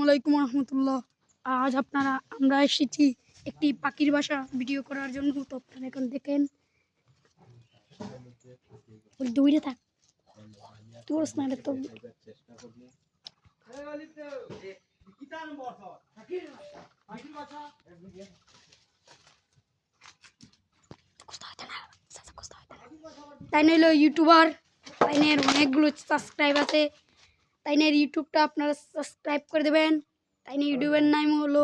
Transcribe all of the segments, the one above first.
আলাইকুম রহমতুল্লাহ। আজ আমরা এসেছি একটি পাখির বাসা ভিডিও করার জন্য। তো আপনারা এখন দেখেন, দৌড়ে থাক তোর স্নাইপার তো তাই নইলো ইউটিউবার, তাই নিয়ে অনেকগুলো সাবস্ক্রাইব আছে, তাই নিয়ে ইউটিউবটা আপনারা সাবস্ক্রাইব করে দেবেন। তাই নিয়ে ইউটিউবের নাম হলো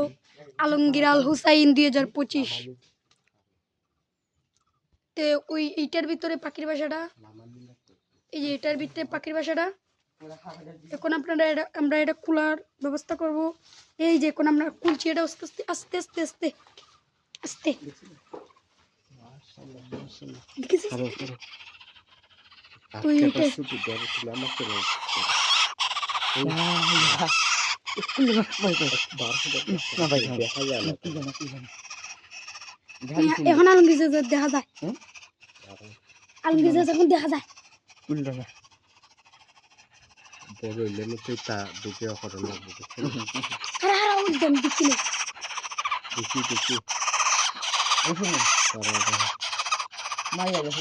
আলমগীর আল হুসাইন 2025। তো ওই এইটার ভিতরে পাখির বাসাটা, এই যে এটার ভিতরে পাখির বাসাটা, এখন আমরা এটা খোলার ব্যবস্থা করব। এই যে এখন আমরা খুলছি এটা আস্তে আস্তে আস্তে আস্তে আস্তে আস্তে। তো এইটা এখন আলমগীর দেখা যায়, আলমগীর এখন দেখা যায়।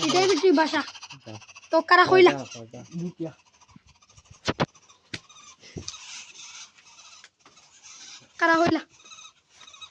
এটাই বেশি বাসা তো কারা কইলা কারা হইলা